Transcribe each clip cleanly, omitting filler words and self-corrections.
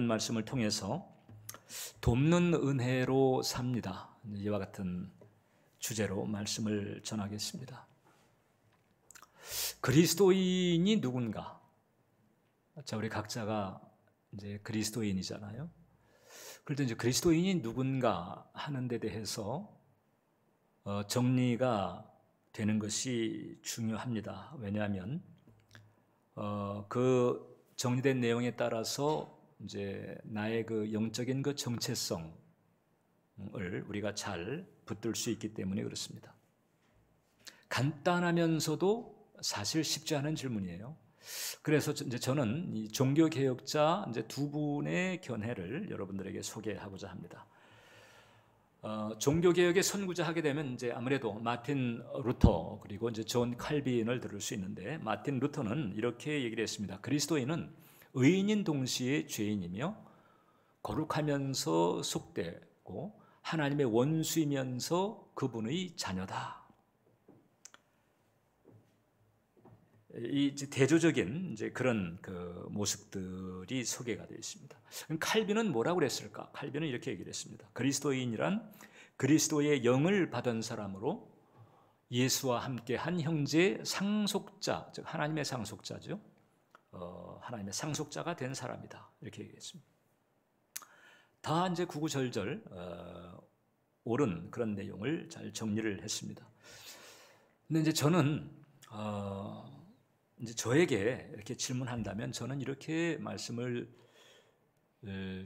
말씀을 통해서 돕는 은혜로 삽니다. 이와 같은 주제로 말씀을 전하겠습니다. 그리스도인이 누군가? 자, 우리 각자가 이제 그리스도인이잖아요. 그럴 때 이제 그리스도인이 누군가 하는 데 대해서 정리가 되는 것이 중요합니다. 왜냐하면 그 정리된 내용에 따라서 이제 나의 그 영적인 그 정체성을 우리가 잘 붙들 수 있기 때문에 그렇습니다. 간단하면서도 사실 쉽지 않은 질문이에요. 그래서 이제 저는 이 종교 개혁자 이제 두 분의 견해를 여러분들에게 소개하고자 합니다. 종교 개혁의 선구자 하게 되면 이제 아무래도 마틴 루터 그리고 이제 존 칼빈을 들을 수 있는데, 마틴 루터는 이렇게 얘기를 했습니다. 그리스도인은 의인인 동시에 죄인이며 거룩하면서 속되고 하나님의 원수이면서 그분의 자녀다. 이 대조적인 이제 그런 그 모습들이 소개가 되어 있습니다. 칼빈은 뭐라고 그랬을까? 칼빈은 이렇게 얘기를 했습니다. 그리스도인이란 그리스도의 영을 받은 사람으로 예수와 함께 한 형제의 상속자, 즉 하나님의 상속자죠. 하나님의 상속자가 된 사람이다. 이렇게 얘기했습니다. 다 이제 구구절절 옳은 그런 내용을 잘 정리를 했습니다. 근데 이제 저는 이제 저에게 이렇게 질문한다면 저는 이렇게 말씀을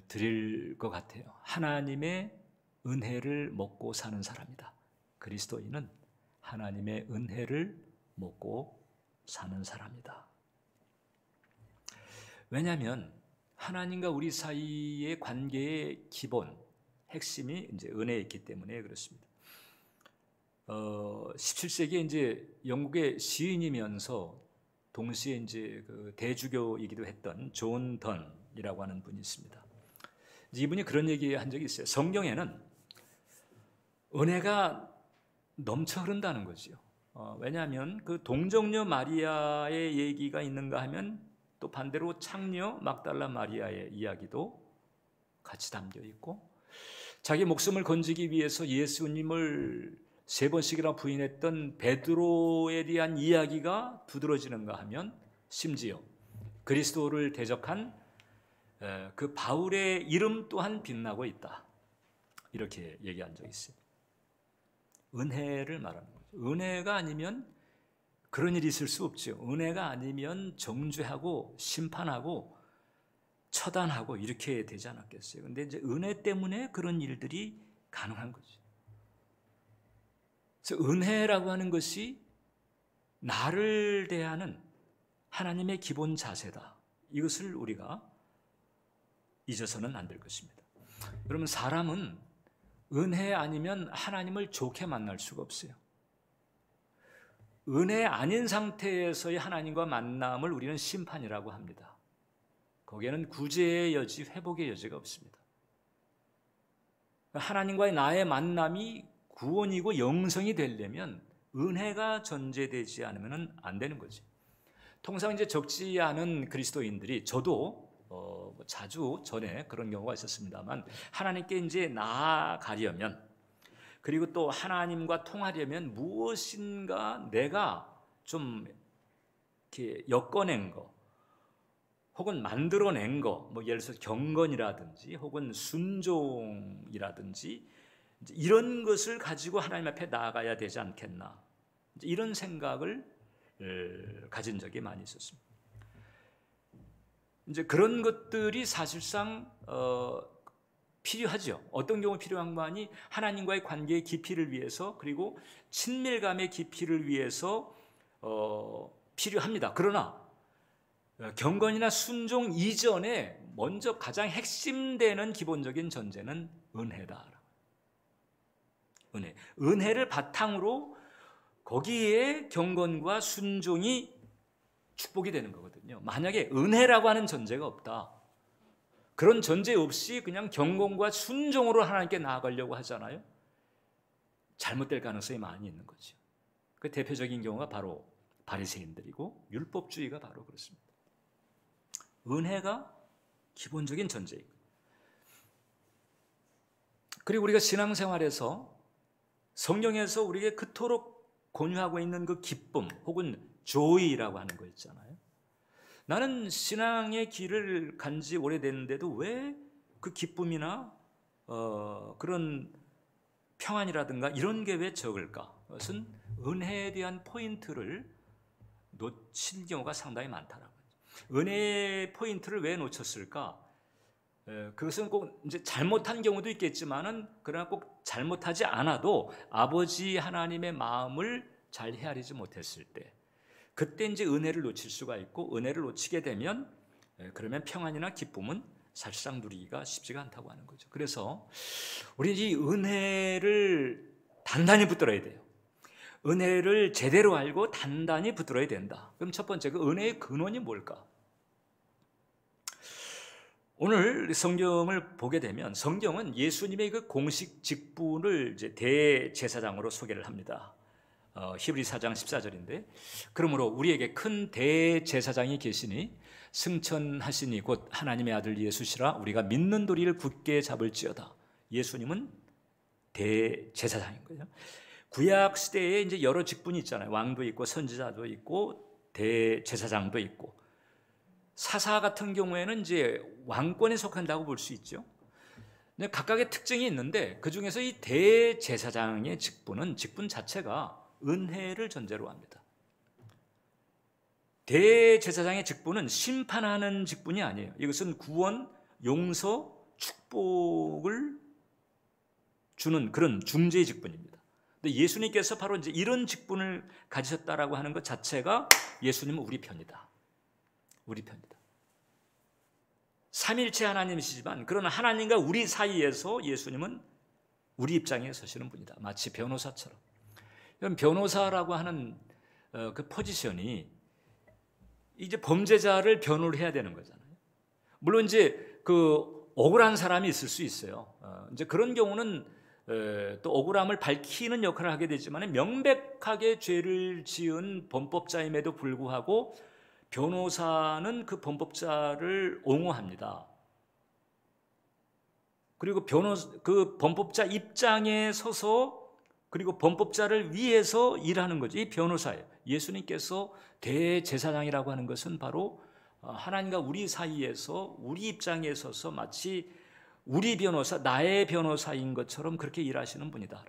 드릴 것 같아요. 하나님의 은혜를 먹고 사는 사람이다. 그리스도인은 하나님의 은혜를 먹고 사는 사람이다. 왜냐하면 하나님과 우리 사이의 관계의 기본, 핵심이 이제 은혜에 있기 때문에 그렇습니다. 17세기에 이제 영국의 시인이면서 동시에 이제 그 대주교이기도 했던 존 던이라고 하는 분이 있습니다. 이분이 그런 얘기 한 적이 있어요. 성경에는 은혜가 넘쳐 흐른다는 거죠. 왜냐하면 그 동정녀 마리아의 얘기가 있는가 하면 또 반대로 창녀 막달라 마리아의 이야기도 같이 담겨 있고, 자기 목숨을 건지기 위해서 예수님을 3번씩이나 부인했던 베드로에 대한 이야기가 두드러지는가 하면 심지어 그리스도를 대적한 그 바울의 이름 또한 빛나고 있다. 이렇게 얘기한 적이 있어요. 은혜를 말하는 거죠. 은혜가 아니면 그런 일이 있을 수 없죠. 은혜가 아니면 정죄하고 심판하고 처단하고 이렇게 되지 않았겠어요. 근데 이제 은혜 때문에 그런 일들이 가능한 거죠. 그래서 은혜라고 하는 것이 나를 대하는 하나님의 기본 자세다. 이것을 우리가 잊어서는 안 될 것입니다. 여러분, 사람은 은혜 아니면 하나님을 좋게 만날 수가 없어요. 은혜 아닌 상태에서의 하나님과 만남을 우리는 심판이라고 합니다. 거기에는 구제의 여지, 회복의 여지가 없습니다. 하나님과의 나의 만남이 구원이고 영성이 되려면 은혜가 전제되지 않으면 안 되는 거지. 통상 이제 적지 않은 그리스도인들이, 저도 자주 전에 그런 경우가 있었습니다만, 하나님께 이제 나아가려면, 그리고 또 하나님과 통하려면 무엇인가 내가 좀 이렇게 엮어낸 거, 혹은 만들어낸 거, 뭐 예를 들어서 경건이라든지 혹은 순종이라든지 이런 것을 가지고 하나님 앞에 나아가야 되지 않겠나, 이런 생각을 가진 적이 많이 있었습니다. 이제 그런 것들이 사실상 필요하죠. 어떤 경우 필요한 거 아니? 하나님과의 관계의 깊이를 위해서, 그리고 친밀감의 깊이를 위해서 필요합니다. 그러나 경건이나 순종 이전에 먼저 가장 핵심되는 기본적인 전제는 은혜다. 은혜를 바탕으로 거기에 경건과 순종이 축복이 되는 거거든요. 만약에 은혜라고 하는 전제가 없다, 그런 전제 없이 그냥 경건과 순종으로 하나님께 나아가려고 하잖아요. 잘못될 가능성이 많이 있는 거죠. 그 대표적인 경우가 바로 바리새인들이고 율법주의가 바로 그렇습니다. 은혜가 기본적인 전제이고. 그리고 우리가 신앙생활에서 성경에서 우리에게 그토록 권유하고 있는 그 기쁨 혹은 joy라고 하는 거 있잖아요. 나는 신앙의 길을 간 지 오래됐는데도 왜 그 기쁨이나 그런 평안이라든가 이런 게 왜 적을까? 그것은 은혜에 대한 포인트를 놓칠 경우가 상당히 많다라고. 은혜의 포인트를 왜 놓쳤을까? 그것은 꼭 이제 잘못한 경우도 있겠지만은 그러나 꼭 잘못하지 않아도 아버지 하나님의 마음을 잘 헤아리지 못했을 때, 그때 이제 은혜를 놓칠 수가 있고, 은혜를 놓치게 되면 그러면 평안이나 기쁨은 사실상 누리기가 쉽지가 않다고 하는 거죠. 그래서 우리 이 은혜를 단단히 붙들어야 돼요. 은혜를 제대로 알고 단단히 붙들어야 된다. 그럼 첫 번째, 그 은혜의 근원이 뭘까? 오늘 성경을 보게 되면 성경은 예수님의 그 공식 직분을 이제 대제사장으로 소개를 합니다. 히브리 4장 14절인데, 그러므로 우리에게 큰 대제사장이 계시니 승천하시니 곧 하나님의 아들 예수시라 우리가 믿는 도리를 굳게 잡을지어다. 예수님은 대제사장인 거예요. 구약 시대에 이제 여러 직분이 있잖아요. 왕도 있고 선지자도 있고 대제사장도 있고, 사사 같은 경우에는 이제 왕권에 속한다고 볼 수 있죠. 근데 각각의 특징이 있는데 그 중에서 이 대제사장의 직분은 직분 자체가 은혜를 전제로 합니다. 대제사장의 직분은 심판하는 직분이 아니에요. 이것은 구원, 용서, 축복을 주는 그런 중재의 직분입니다. 근데 예수님께서 바로 이제 이런 직분을 가지셨다라고 하는 것 자체가 예수님은 우리 편이다. 우리 편이다. 삼일체 하나님이시지만 그러나 하나님과 우리 사이에서 예수님은 우리 입장에 서시는 분이다. 마치 변호사처럼. 변호사라고 하는 그 포지션이 이제 범죄자를 변호를 해야 되는 거잖아요. 물론 이제 그 억울한 사람이 있을 수 있어요. 이제 그런 경우는 또 억울함을 밝히는 역할을 하게 되지만 명백하게 죄를 지은 범법자임에도 불구하고 변호사는 그 범법자를 옹호합니다. 그리고 그 범법자 입장에 서서 그리고 범법자를 위해서 일하는 거죠. 이 변호사예요. 예수님께서 대제사장이라고 하는 것은 바로 하나님과 우리 사이에서 우리 입장에 서서 마치 우리 변호사, 나의 변호사인 것처럼 그렇게 일하시는 분이다.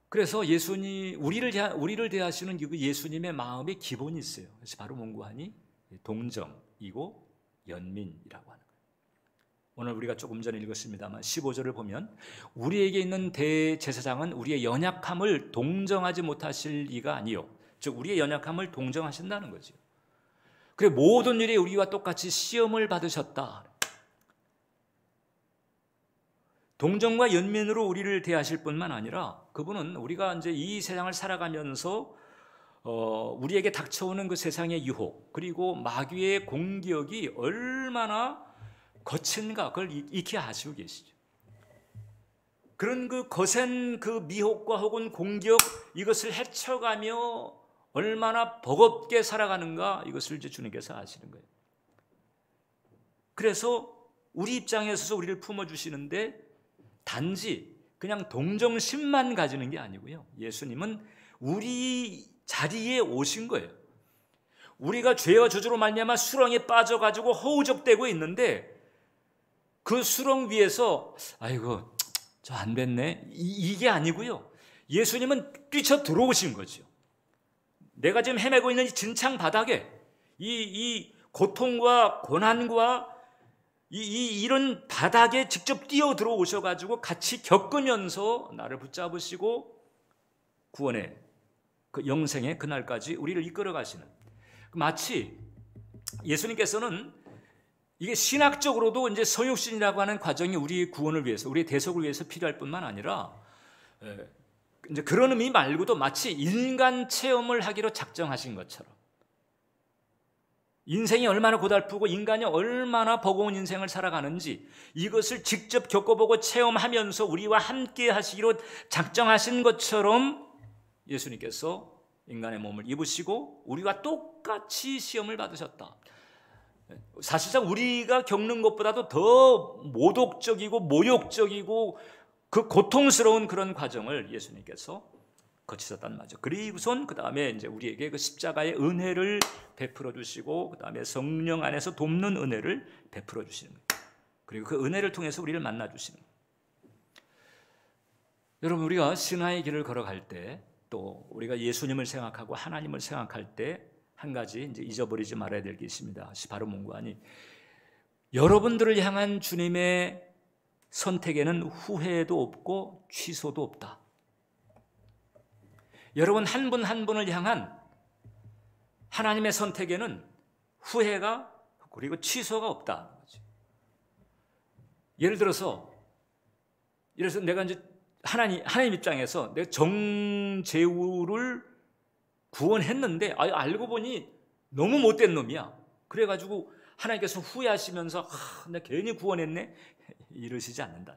그래서 예수님, 우리를 대하시는 예수님의 마음의 기본이 있어요. 그래서 바로 뭔고하니 동정이고 연민이라고 하는 거예요. 오늘 우리가 조금 전에 읽었습니다만 15절을 보면 우리에게 있는 대제사장은 우리의 연약함을 동정하지 못하실 이가 아니요, 즉 우리의 연약함을 동정하신다는 거죠. 그래 모든 일에 우리와 똑같이 시험을 받으셨다. 동정과 연민으로 우리를 대하실 뿐만 아니라 그분은 우리가 이제 이 세상을 살아가면서 우리에게 닥쳐오는 그 세상의 유혹 그리고 마귀의 공격이 얼마나 거친가 그걸 익히 아시고 계시죠. 그런 그 거센 그 미혹과 혹은 공격 이것을 헤쳐가며 얼마나 버겁게 살아가는가 이것을 이제 주님께서 아시는 거예요. 그래서 우리 입장에 서서 우리를 품어주시는데 단지 그냥 동정심만 가지는 게 아니고요. 예수님은 우리 자리에 오신 거예요. 우리가 죄와 저주로 말미암아 수렁에 빠져가지고 허우적대고 있는데 그 수렁 위에서 아이고 저 안 됐네 이게 아니고요. 예수님은 뛰쳐 들어오신 거죠. 내가 지금 헤매고 있는 이 진창 바닥에 이 고통과 고난과 이런 바닥에 직접 뛰어 들어오셔가지고 같이 겪으면서 나를 붙잡으시고 구원의 그 영생의 그날까지 우리를 이끌어 가시는, 마치 예수님께서는 이게 신학적으로도 이제 성육신이라고 하는 과정이 우리의 구원을 위해서, 우리의 대속을 위해서 필요할 뿐만 아니라 이제 그런 의미 말고도 마치 인간 체험을 하기로 작정하신 것처럼 인생이 얼마나 고달프고 인간이 얼마나 버거운 인생을 살아가는지 이것을 직접 겪어보고 체험하면서 우리와 함께 하시기로 작정하신 것처럼 예수님께서 인간의 몸을 입으시고 우리와 똑같이 시험을 받으셨다. 사실상 우리가 겪는 것보다도 더 모독적이고 모욕적이고 그 고통스러운 그런 과정을 예수님께서 거치셨단 말이죠. 그리고선 그 다음에 이제 우리에게 그 십자가의 은혜를 베풀어 주시고 그 다음에 성령 안에서 돕는 은혜를 베풀어 주시는 거예요. 그리고 그 은혜를 통해서 우리를 만나 주시는 거예요. 여러분, 우리가 신앙의 길을 걸어갈 때, 또 우리가 예수님을 생각하고 하나님을 생각할 때 한 가지 이제 잊어버리지 말아야 될 게 있습니다. 바로 뭔가 아니, 여러분들을 향한 주님의 선택에는 후회도 없고 취소도 없다. 여러분 한 분 한 분을 향한 하나님의 선택에는 후회가 그리고 취소가 없다. 예를 들어서 내가 이제 하나님 입장에서 내가 정재우를 구원했는데 알고 보니 너무 못된 놈이야. 그래가지고 하나님께서 후회하시면서 나 괜히 구원했네 이러시지 않는다.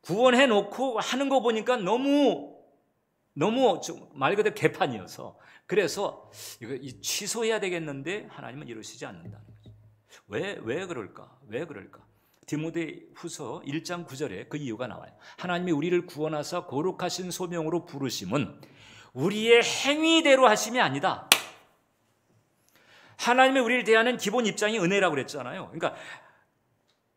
구원해놓고 하는 거 보니까 너무 말 그대로 개판이어서 그래서 이거 취소해야 되겠는데 하나님은 이러시지 않는다는 거죠. 왜 그럴까? 디모데후서 1장 9절에 그 이유가 나와요. 하나님이 우리를 구원하사 거룩하신 소명으로 부르심은 우리의 행위대로 하심이 아니다. 하나님이 우리를 대하는 기본 입장이 은혜라고 그랬잖아요. 그러니까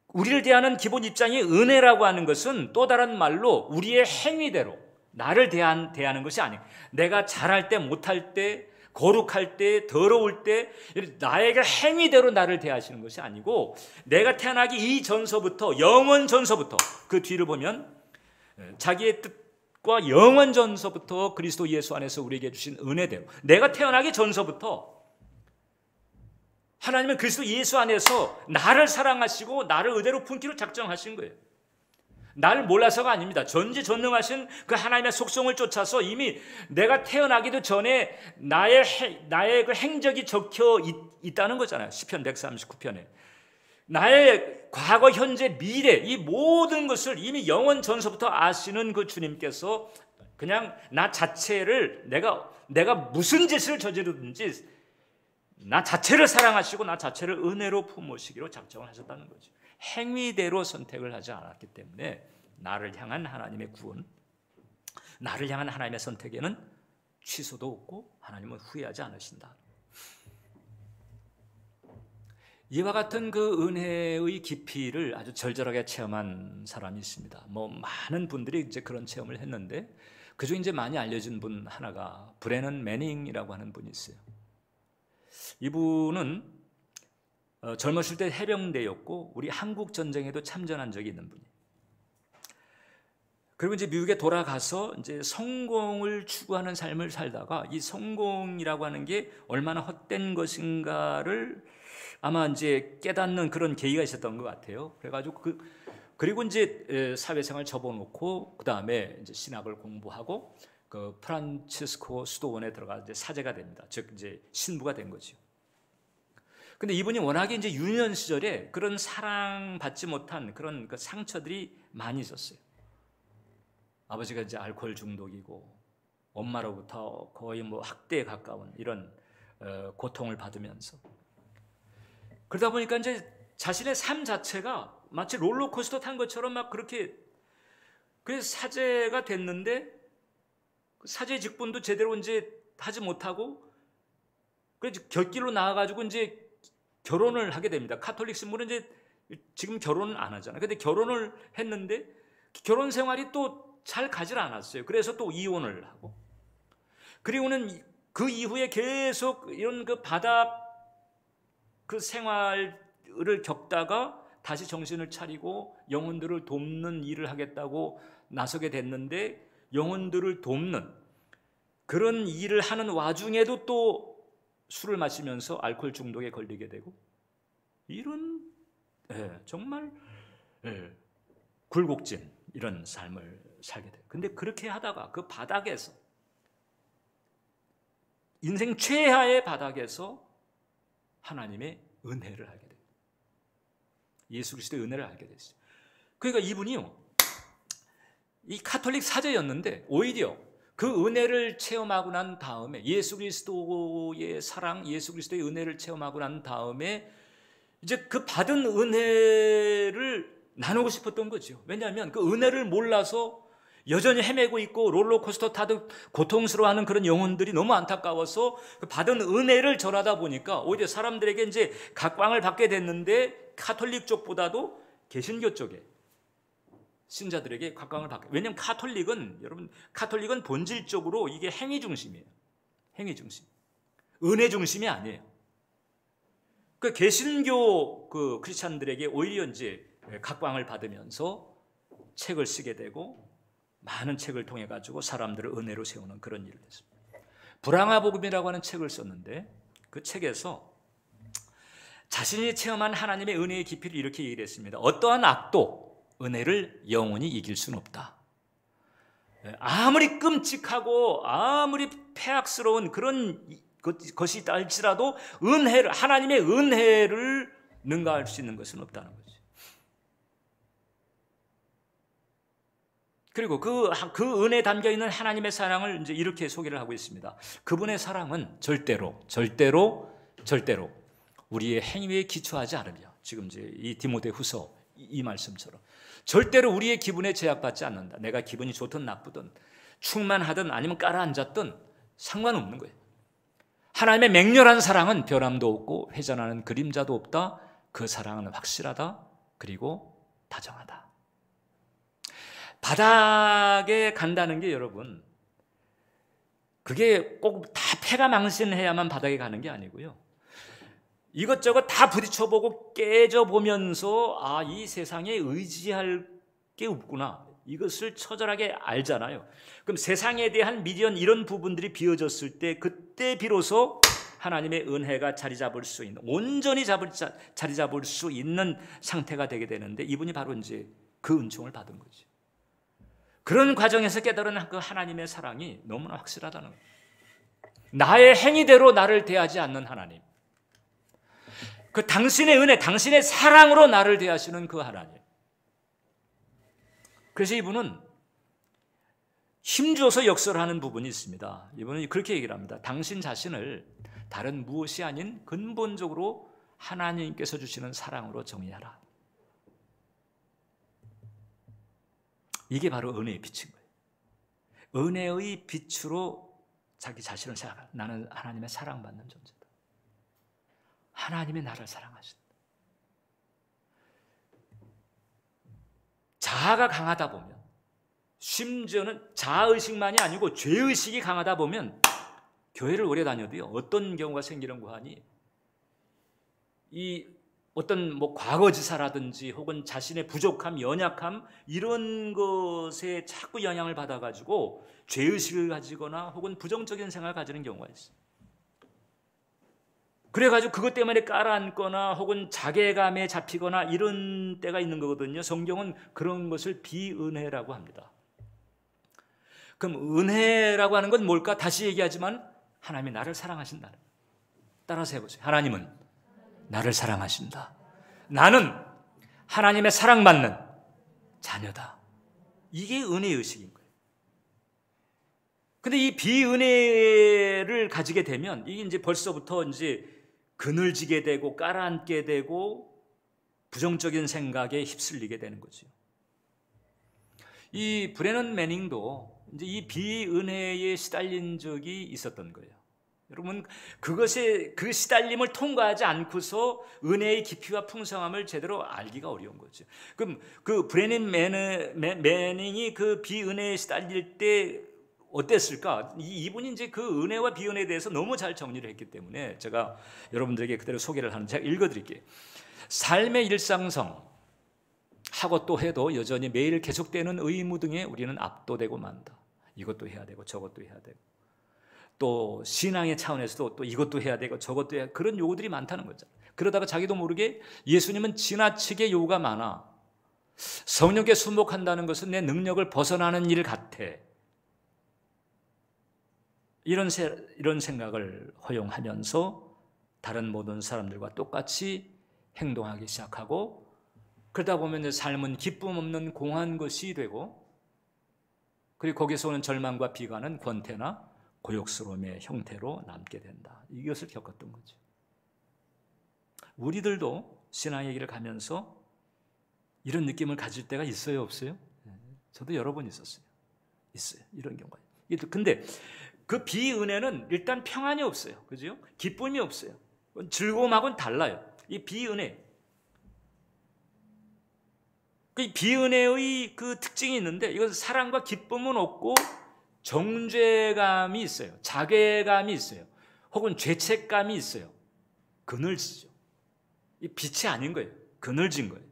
우리를 대하는 기본 입장이 은혜라고 하는 것은 또 다른 말로 우리의 행위대로 나를 대하는 것이 아니에요. 내가 잘할 때, 못할 때, 거룩할 때, 더러울 때 나에게 행위대로 나를 대하시는 것이 아니고 내가 태어나기 이전서부터, 영원 전서부터, 그 뒤를 보면 자기의 뜻과 영원 전서부터 그리스도 예수 안에서 우리에게 주신 은혜대로 내가 태어나기 전서부터 하나님은 그리스도 예수 안에서 나를 사랑하시고 나를 의대로 품기로 작정하신 거예요. 나를 몰라서가 아닙니다. 전지전능하신 그 하나님의 속성을 쫓아서 이미 내가 태어나기도 전에 나의 그 행적이 적혀 있다는 거잖아요. 시편 139편에. 나의 과거, 현재, 미래 이 모든 것을 이미 영원 전서부터 아시는 그 주님께서 그냥 나 자체를 내가 무슨 짓을 저지르든지 나 자체를 사랑하시고 나 자체를 은혜로 품으시기로 작정을 하셨다는 거죠. 행위대로 선택을 하지 않았기 때문에 나를 향한 하나님의 구원, 나를 향한 하나님의 선택에는 취소도 없고 하나님은 후회하지 않으신다. 이와 같은 그 은혜의 깊이를 아주 절절하게 체험한 사람이 있습니다. 많은 분들이 이제 그런 체험을 했는데 그중에 이제 많이 알려진 분 하나가 브래넌 매닝이라고 하는 분이 있어요. 이분은 젊었을 때 해병대였고 우리 한국 전쟁에도 참전한 적이 있는 분이에요. 그리고 이제 미국에 돌아가서 이제 성공을 추구하는 삶을 살다가 이 성공이라고 하는 게 얼마나 헛된 것인가를 아마 이제 깨닫는 그런 계기가 있었던 것 같아요. 그래가지고 그리고 이제 사회생활 접어놓고 그 다음에 이제 신학을 공부하고 그 프란치스코 수도원에 들어가 이제 사제가 됩니다. 즉 이제 신부가 된 거죠. 근데 이분이 워낙에 이제 유년 시절에 그런 사랑받지 못한 그런 그 상처들이 많이 있었어요. 아버지가 이제 알코올 중독이고 엄마로부터 거의 학대에 가까운 이런 고통을 받으면서 그러다 보니까 이제 자신의 삶 자체가 마치 롤러코스터 탄 것처럼 막 그렇게 그래서 사제가 됐는데 사제 직분도 제대로 이제 하지 못하고 그래서 곁길로 나와가지고 이제 결혼을 하게 됩니다. 카톨릭 신부는 이제 지금 결혼은 안 하잖아요. 근데 결혼을 했는데 결혼 생활이 또 잘 가질 않았어요. 그래서 또 이혼을 하고 그리고는 그 이후에 계속 이런 그 바닥 그 생활을 겪다가 다시 정신을 차리고 영혼들을 돕는 일을 하겠다고 나서게 됐는데 영혼들을 돕는 그런 일을 하는 와중에도 또 술을 마시면서 알코올 중독에 걸리게 되고 이런 정말 굴곡진 이런 삶을 살게 돼요. 근데 그렇게 하다가 그 바닥에서 인생 최하의 바닥에서 하나님의 은혜를 알게 돼요. 예수 그리스도의 은혜를 알게 됐어요. 그러니까 이분이요 이 카톨릭 사제였는데 오히려 그 은혜를 체험하고 난 다음에 예수 그리스도의 사랑, 예수 그리스도의 은혜를 체험하고 난 다음에 이제 그 받은 은혜를 나누고 싶었던 거죠. 왜냐하면 그 은혜를 몰라서 여전히 헤매고 있고 롤러코스터 타듯 고통스러워하는 그런 영혼들이 너무 안타까워서 그 받은 은혜를 전하다 보니까 오히려 사람들에게 이제 각광을 받게 됐는데 카톨릭 쪽보다도 개신교 쪽에 신자들에게 각광을 받게. 왜냐하면 카톨릭은 본질적으로 이게 행위 중심이에요. 행위 중심, 은혜 중심이 아니에요. 그 개신교 그 크리스찬들에게 오히려 이제 각광을 받으면서 책을 쓰게 되고 많은 책을 통해 가지고 사람들을 은혜로 세우는 그런 일을 했습니다. 불황화 복음이라고 하는 책을 썼는데 그 책에서 자신이 체험한 하나님의 은혜의 깊이를 이렇게 얘기를 했습니다. 어떠한 악도 은혜를 영원히 이길 수는 없다. 아무리 끔찍하고 아무리 폐악스러운 그런 것이 있다 할지라도 하나님의 은혜를 능가할 수 있는 것은 없다는 거죠. 그리고 그 은혜에 담겨 있는 하나님의 사랑을 이제 이렇게 소개를 하고 있습니다. 그분의 사랑은 절대로 우리의 행위에 기초하지 않으며, 지금 이제 이 디모데후서 이 말씀처럼 절대로 우리의 기분에 제약받지 않는다. 내가 기분이 좋든 나쁘든 충만하든 아니면 깔아앉았든 상관없는 거예요. 하나님의 맹렬한 사랑은 변함도 없고 회전하는 그림자도 없다. 그 사랑은 확실하다. 그리고 다정하다. 바닥에 간다는 게 여러분, 그게 꼭 다 패가 망신해야만 바닥에 가는 게 아니고요. 이것저것 다 부딪혀보고 깨져보면서 이 세상에 의지할 게 없구나, 이것을 처절하게 알잖아요. 그럼 세상에 대한 미련, 이런 부분들이 비어졌을 때 그때 비로소 하나님의 은혜가 자리 잡을 수 있는, 온전히 자리 잡을 수 있는 상태가 되게 되는데, 이분이 바로 이제 그 은총을 받은 거죠. 그런 과정에서 깨달은 그 하나님의 사랑이 너무나 확실하다는 거예요. 나의 행위대로 나를 대하지 않는 하나님, 그 당신의 은혜, 당신의 사랑으로 나를 대하시는 그 하나님. 그래서 이분은 힘주어서 역설하는 부분이 있습니다. 이분은 그렇게 얘기를 합니다. 당신 자신을 다른 무엇이 아닌 근본적으로 하나님께서 주시는 사랑으로 정의하라. 이게 바로 은혜의 빛인 거예요. 은혜의 빛으로 자기 자신을 생각하라. 나는 하나님의 사랑받는 존재다. 하나님이 나를 사랑하신다. 자아가 강하다 보면, 심지어는 자아의식만이 아니고 죄의식이 강하다 보면 교회를 오래 다녀도요, 어떤 경우가 생기는가 하니, 이 어떤 과거지사라든지 혹은 자신의 부족함, 연약함, 이런 것에 자꾸 영향을 받아가지고 죄의식을 가지거나 혹은 부정적인 생각을 가지는 경우가 있어요. 그래가지고 그것 때문에 깔아앉거나 혹은 자괴감에 잡히거나 이런 때가 있는 거거든요. 성경은 그런 것을 비은혜라고 합니다. 그럼 은혜라고 하는 건 뭘까? 다시 얘기하지만 하나님이 나를 사랑하신다. 따라서 해보세요. 하나님은 나를 사랑하신다. 나는 하나님의 사랑받는 자녀다. 이게 은혜의식인 거예요. 근데 이 비은혜를 가지게 되면 이게 이제 벌써부터 이제 그늘지게 되고 깔아앉게 되고 부정적인 생각에 휩쓸리게 되는 거죠. 이 브레넌 매닝도 이제 이 비은혜에 시달린 적이 있었던 거예요. 여러분, 그 시달림을 통과하지 않고서 은혜의 깊이와 풍성함을 제대로 알기가 어려운 거죠. 그럼 그 브레넌 매닝이 그 비은혜에 시달릴 때 어땠을까? 이분이 이제 그 은혜와 비은혜에 대해서 너무 잘 정리를 했기 때문에 제가 여러분들에게 그대로 소개를 하는, 제가 읽어드릴게요. 삶의 일상성 하고 또 해도 여전히 매일 계속되는 의무 등에 우리는 압도되고 만다. 이것도 해야 되고 저것도 해야 되고, 또 신앙의 차원에서도 또 이것도 해야 되고 저것도 해야 되고, 그런 요구들이 많다는 거죠. 그러다가 자기도 모르게 예수님은 지나치게 요구가 많아, 성령께 순복한다는 것은 내 능력을 벗어나는 일 같아, 이런 생각을 허용하면서 다른 모든 사람들과 똑같이 행동하기 시작하고, 그러다 보면 삶은 기쁨 없는 공한 것이 되고, 그리고 거기서 오는 절망과 비관은 권태나 고욕스러움의 형태로 남게 된다. 이것을 겪었던 거죠. 우리들도 신앙의 길을 가면서 이런 느낌을 가질 때가 있어요, 없어요? 저도 여러 번 있었어요. 있어요. 이런 경우가. 근데 그 비은혜는 일단 평안이 없어요. 그죠? 기쁨이 없어요. 즐거움하고는 달라요. 이 비은혜. 그 비은혜의 그 특징이 있는데 이것은 사랑과 기쁨은 없고 정죄감이 있어요. 자괴감이 있어요. 혹은 죄책감이 있어요. 그늘지죠. 이 빛이 아닌 거예요. 그늘진 거예요.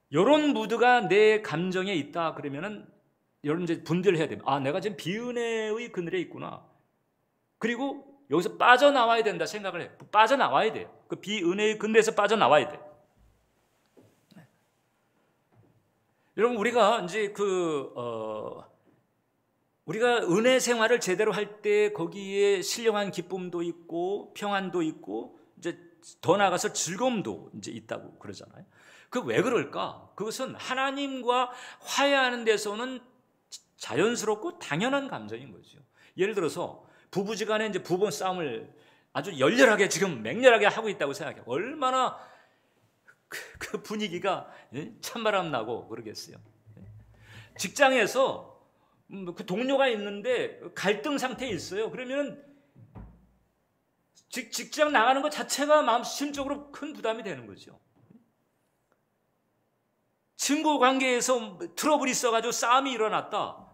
이런 무드가 내 감정에 있다 그러면은 여러분 이제 분별을 해야 됩니다. 아, 내가 지금 비은혜의 그늘에 있구나. 그리고 여기서 빠져나와야 된다 생각을 해요. 빠져나와야 돼요. 그 비은혜의 그늘에서 빠져나와야 돼요. 여러분 우리가 이제 우리가 은혜 생활을 제대로 할 때 거기에 신령한 기쁨도 있고 평안도 있고 이제 더 나아가서 즐거움도 이제 있다고 그러잖아요. 그 왜 그럴까? 그것은 하나님과 화해하는 데서는 자연스럽고 당연한 감정인 거죠. 예를 들어서 부부지간에 이제 부부 싸움을 아주 열렬하게 지금 맹렬하게 하고 있다고 생각해요. 얼마나 그 분위기가 찬바람 나고 그러겠어요. 직장에서 그 동료가 있는데 갈등 상태에 있어요. 그러면 직장 나가는 것 자체가 마음 심적으로 큰 부담이 되는 거죠. 친구 관계에서 트러블이 있어가지고 싸움이 일어났다.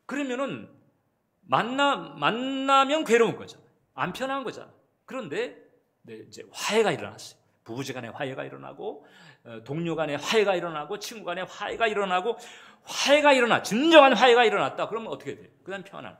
그러면은 만나면 괴로운 거잖아요. 안 편한 거잖아요. 그런데 이제 화해가 일어났어요. 부부지간에 화해가 일어나고 동료 간에 화해가 일어나고 친구 간에 화해가 일어나고 진정한 화해가 일어났다. 그러면 어떻게 돼요? 그 다음 평안한.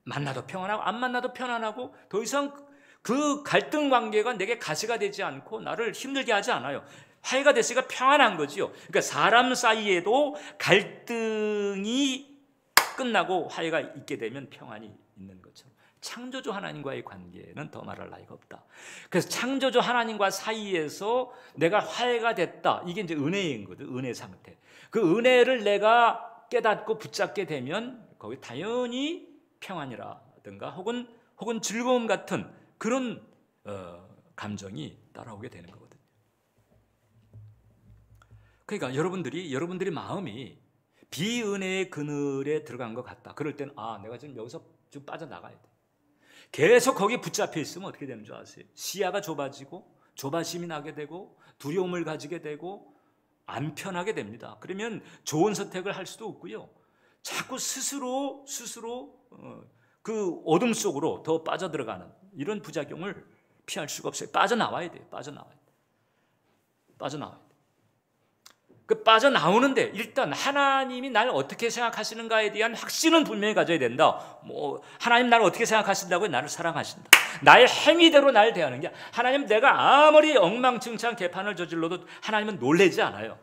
만나도 평안하고 안 만나도 편안하고 더 이상 그 갈등 관계가 내게 가시가 되지 않고 나를 힘들게 하지 않아요. 화해가 됐으니까 평안한 거지요. 그러니까 사람 사이에도 갈등이 끝나고 화해가 있게 되면 평안이 있는 것처럼 창조주 하나님과의 관계는 더 말할 나위가 없다. 그래서 창조주 하나님과 사이에서 내가 화해가 됐다. 이게 이제 은혜인 거죠. 은혜 상태. 그 은혜를 내가 깨닫고 붙잡게 되면 거기 당연히 평안이라든가 혹은 즐거움 같은 그런 감정이 따라오게 되는 거거든요. 그러니까 여러분들이 마음이 비은혜의 그늘에 들어간 것 같다. 그럴 때는 내가 지금 여기서 좀 빠져나가야 돼. 계속 거기에 붙잡혀 있으면 어떻게 되는 줄 아세요? 시야가 좁아지고 조바심이 나게 되고 두려움을 가지게 되고 안 편하게 됩니다. 그러면 좋은 선택을 할 수도 없고요. 자꾸 스스로 그 어둠 속으로 더 빠져들어가는 이런 부작용을 피할 수가 없어요. 빠져나와야 돼요. 빠져나와야 돼요. 그 빠져나오는데 일단 하나님이 나를 어떻게 생각하시는가에 대한 확신은 분명히 가져야 된다. 하나님 나를 어떻게 생각하신다고요? 나를 사랑하신다. 나의 행위대로 나를 대하는 게 하나님 내가 아무리 엉망진창 개판을 저질러도 하나님은 놀라지 않아요.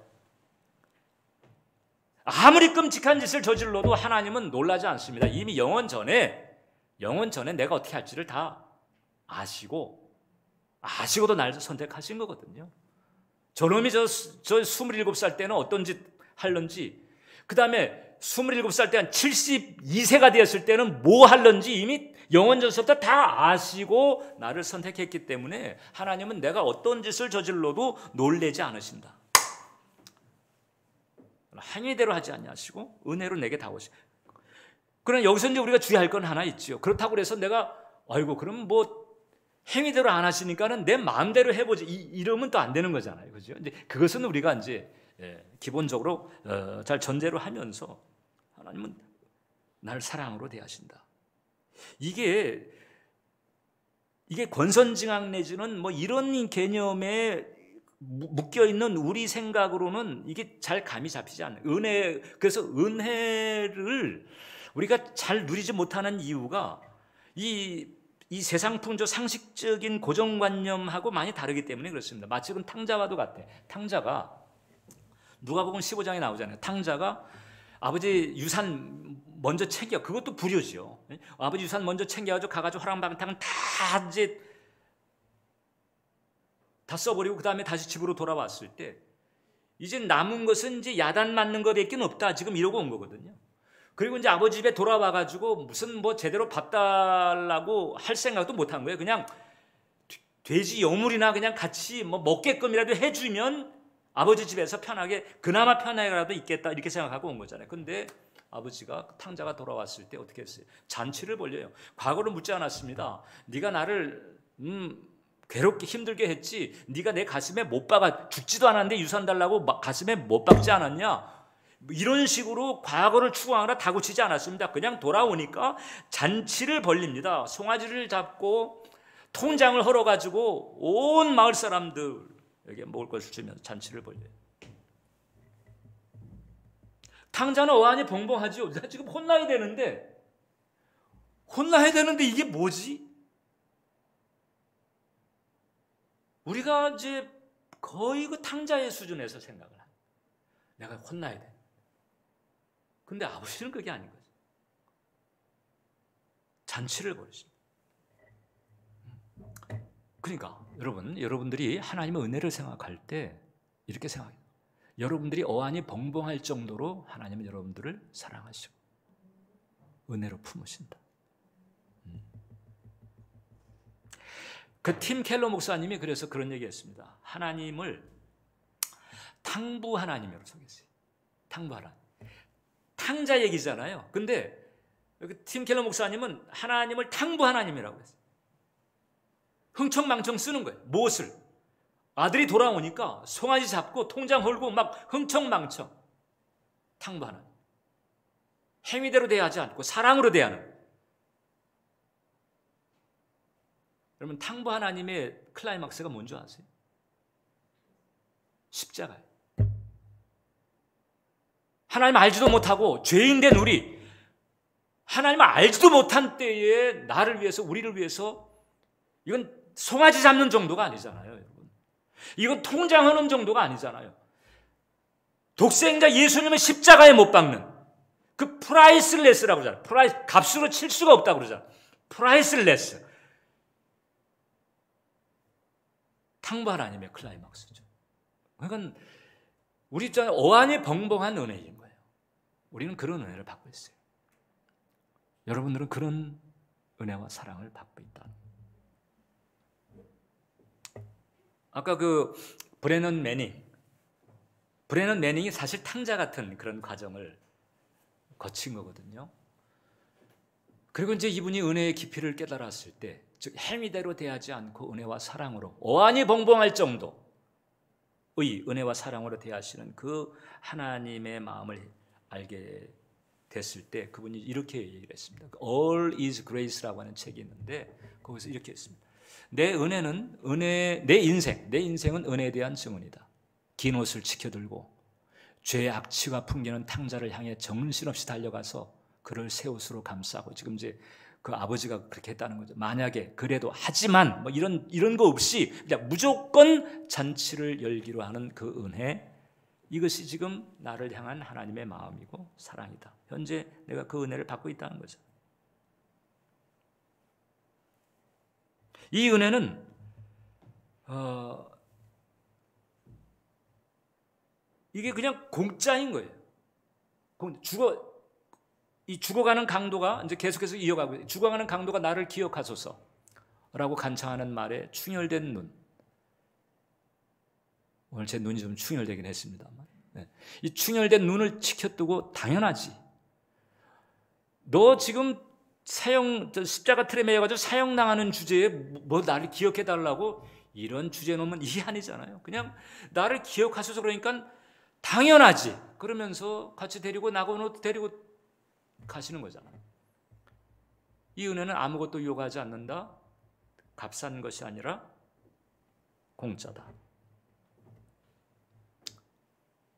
아무리 끔찍한 짓을 저질러도 하나님은 놀라지 않습니다. 이미 영원 전에 내가 어떻게 할지를 다 아시고도 날 선택하신 거거든요. 저놈이 저 27살 때는 어떤 짓 할런지, 그 다음에 27살 때 한 72세가 되었을 때는 뭐 할런지 이미 영원전서부터 다 아시고 나를 선택했기 때문에 하나님은 내가 어떤 짓을 저질러도 놀라지 않으신다. 행위대로 하지 아니하시고 은혜로 내게 다오시고. 그러나 여기서 이제 우리가 주의할 건 하나 있죠. 그렇다고 해서 내가 그럼 행위대로 안 하시니까는 내 마음대로 해보지 이러면 또 안 되는 거잖아요, 그죠? 이제 그것은 우리가 이제 기본적으로 잘 전제로 하면서 하나님은 날 사랑으로 대하신다. 이게 권선징악 내지는 이런 개념에 묶여 있는 우리 생각으로는 이게 잘 감이 잡히지 않아요. 그래서 은혜를 우리가 잘 누리지 못하는 이유가 이 세상 풍조 상식적인 고정관념하고 많이 다르기 때문에 그렇습니다. 마치 그 탕자와도 같아. 탕자가 누가복음 15장에 나오잖아요. 탕자가 아버지 유산 먼저 챙겨, 그것도 불효죠. 아버지 유산 먼저 챙겨가지고 가가지고 허랑방탕 다 써버리고 그 다음에 다시 집으로 돌아왔을 때 이제 남은 것은 이제 야단 맞는 것밖에 없다. 지금 이러고 온 거거든요. 그리고 이제 아버지 집에 돌아와 가지고 무슨 뭐 제대로 밥 달라고 할 생각도 못 한 거예요. 그냥 돼지 여물이나 그냥 같이 뭐 먹게끔이라도 해주면 아버지 집에서 편하게, 그나마 편하게라도 있겠다, 이렇게 생각하고 온 거잖아요. 근데 아버지가, 탕자가 돌아왔을 때 어떻게 했어요? 잔치를 벌려요. 과거를 묻지 않았습니다. 네가 나를 괴롭게 힘들게 했지, 네가 내 가슴에 못 박아, 죽지도 않았는데 유산 달라고 가슴에 못 박지 않았냐, 이런 식으로 과거를 추구하느라 다그치지 않았습니다. 그냥 돌아오니까 잔치를 벌립니다. 송아지를 잡고 통장을 헐어가지고 온 마을 사람들에게 먹을 것을 주면서 잔치를 벌려요. 탕자는 어안이 벙벙하지요. 내가 지금 혼나야 되는데 이게 뭐지? 우리가 이제 거의 그 탕자의 수준에서 생각을 합니다. 내가 혼나야 돼. 근데 아버지는 그게 아닌 거죠. 잔치를 벌이십니다. 그러니까 여러분들이 하나님의 은혜를 생각할 때 이렇게 생각해요. 여러분들이 어안이 벙벙할 정도로 하나님은 여러분들을 사랑하시고 은혜로 품으신다. 그 팀 켈러 목사님이 그래서 그런 얘기했습니다. 하나님을 탕부 하나님으로 소개했어요. 탕부 하나님. 탕자 얘기잖아요. 근데 팀 켈러 목사님은 하나님을 탕부 하나님이라고 했어요. 흥청망청 쓰는 거예요. 무엇을? 아들이 돌아오니까 송아지 잡고 통장 헐고 막 흥청망청. 탕부 하나님. 행위대로 대하지 않고 사랑으로 대하는. 여러분, 탕부 하나님의 클라이막스가 뭔지 아세요? 십자가예요. 하나님 알지도 못하고 죄인된 우리, 하나님을 알지도 못한 때에 나를 위해서, 우리를 위해서, 이건 송아지 잡는 정도가 아니잖아요, 여러분. 이건 통장하는 정도가 아니잖아요. 독생자 예수님의 십자가에 못 박는 그 프라이슬레스라고 그러잖아요. 값으로 칠 수가 없다고 그러잖아요. 프라이슬레스. 탕부 하나님의 클라이막스죠. 그러니까 우리 입장에 어안이 벙벙한 은혜인 거예요. 우리는 그런 은혜를 받고 있어요. 여러분들은 그런 은혜와 사랑을 받고 있다. 아까 그 브래넌 매닝이 사실 탕자 같은 그런 과정을 거친 거거든요. 그리고 이제 이분이 은혜의 깊이를 깨달았을 때, 즉 행위대로 대하지 않고 은혜와 사랑으로, 어안이 벙벙할 정도의 은혜와 사랑으로 대하시는 그 하나님의 마음을 알게 됐을 때 그분이 이렇게 얘기를 했습니다. All is Grace라고 하는 책이 있는데 거기서 이렇게 했습니다. 내 인생은 은혜에 대한 증언이다. 긴 옷을 지켜들고 죄의 악취가 풍기는 탕자를 향해 정신없이 달려가서 그를 새 옷으로 감싸고, 지금 이제 그 아버지가 그렇게 했다는 거죠. 만약에 그래도 하지만 뭐 이런 거 없이 그냥 무조건 잔치를 열기로 하는 그 은혜, 이것이 지금 나를 향한 하나님의 마음이고 사랑이다. 현재 내가 그 은혜를 받고 있다는 거죠. 이 은혜는 이게 그냥 공짜인 거예요. 죽어가는 강도가 이제 계속해서 이어가고 있어요. 죽어가는 강도가 나를 기억하소서라고 간청하는 말에 충혈된 눈. 오늘 제 눈이 좀 충혈되긴 했습니다만, 이 충혈된 눈을 지켜두고 당연하지. 너 지금 십자가 틀에 매여가지고 사형당하는 주제에 뭐 나를 기억해달라고, 이런 주제 놓으면 이게 아니잖아요. 그냥 나를 기억하소서 그러니까 당연하지. 그러면서 같이 데리고 나고도 데리고 가시는 거잖아요. 이 은혜는 아무것도 요구하지 않는다. 값싼 것이 아니라 공짜다.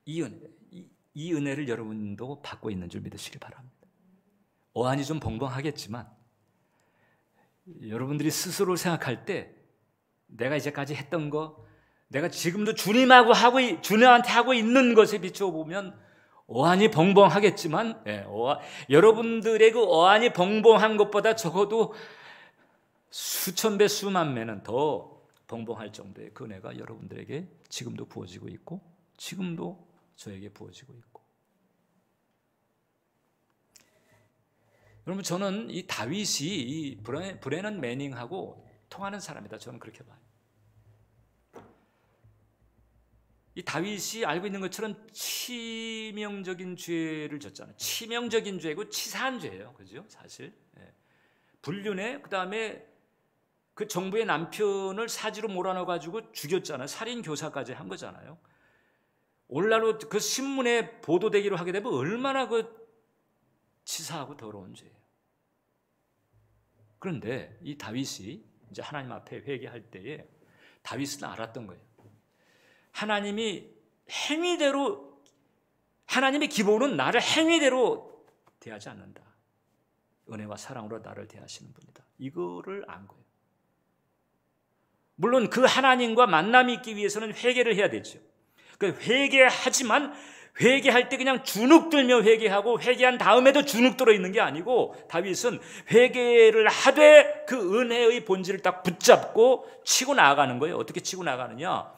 이 은혜를 여러분도 받고 있는 줄 믿으시기 바랍니다. 어안이 좀 벙벙하겠지만 여러분들이 스스로 생각할 때 내가 이제까지 했던 거, 내가 지금도 주님한테 하고 있는 것에 비추어 보면 어안이 벙벙하겠지만, 여러분들의 그 어안이 벙벙한 것보다 적어도 수천 배, 수만 배는 더 벙벙할 정도의 그 은혜가 여러분들에게 지금도 부어지고 있고 지금도 저에게 부어지고 있고. 여러분, 저는 이 다윗이 이 브레넌 매닝하고 통하는 사람이다. 저는 그렇게 봐요. 이 다윗이 알고 있는 것처럼 치명적인 죄를 졌잖아요. 치명적인 죄고 치사한 죄예요. 그죠? 사실. 불륜에, 그 다음에 그 정부의 남편을 사지로 몰아넣어가지고 죽였잖아요. 살인 교사까지 한 거잖아요. 오늘날로 그 신문에 보도되기로 하게 되면 얼마나 그 치사하고 더러운 죄예요. 그런데 이 다윗이 이제 하나님 앞에 회개할 때에 다윗은 알았던 거예요. 하나님이 행위대로, 하나님의 기본은 나를 행위대로 대하지 않는다. 은혜와 사랑으로 나를 대하시는 분이다. 이거를 안 거예요. 물론 그 하나님과 만남이 있기 위해서는 회개를 해야 되죠. 그 회개하지만 회개할 때 그냥 주눅들며 회개하고 회개한 다음에도 주눅들어 있는 게 아니고, 다윗은 회개를 하되 그 은혜의 본질을 딱 붙잡고 치고 나아가는 거예요. 어떻게 치고 나가느냐?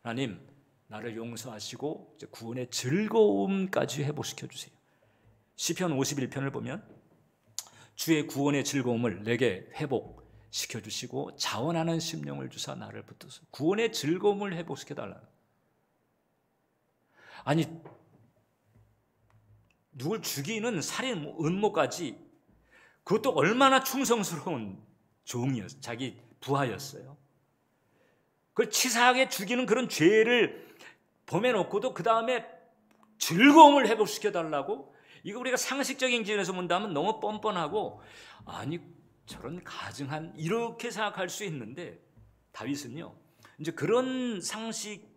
하나님, 나를 용서하시고 구원의 즐거움까지 회복시켜 주세요. 시편 51편을 보면 주의 구원의 즐거움을 내게 회복시켜 주시고 자원하는 심령을 주사 나를 붙드소서. 구원의 즐거움을 회복시켜 달라. 아니, 누굴 죽이는 살인 음모까지, 그것도 얼마나 충성스러운 종이었어요. 자기 부하였어요. 그걸 치사하게 죽이는 그런 죄를 범해놓고도 그 다음에 즐거움을 회복시켜달라고? 이거 우리가 상식적인 기준에서 본다면 너무 뻔뻔하고, 아니 저런 가증한, 이렇게 생각할 수 있는데, 다윗은요 이제 그런 상식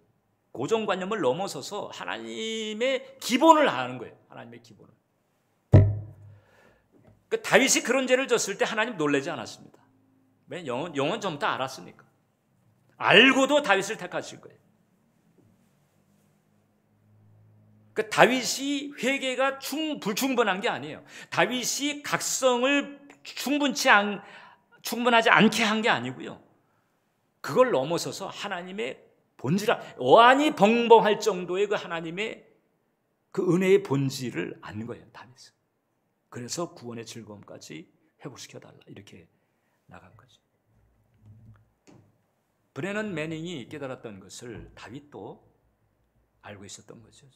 고정관념을 넘어서서 하나님의 기본을 아는 거예요. 하나님의 기본을. 그러니까 다윗이 그런 죄를 졌을 때 하나님 놀라지 않았습니다. 왜? 영혼 좀 다 알았으니까. 알고도 다윗을 택하실 거예요. 그러니까 다윗이 회개가 불충분한 게 아니에요. 다윗이 각성을 충분하지 않게 한 게 아니고요. 그걸 넘어서서 하나님의 본질을, 어안이 벙벙할 정도의 그 하나님의 그 은혜의 본질을 안 거예요, 다윗은. 그래서 구원의 즐거움까지 회복시켜달라, 이렇게 나간 거죠. 브레넌 매닝이 깨달았던 것을 다윗도 알고 있었던 거죠.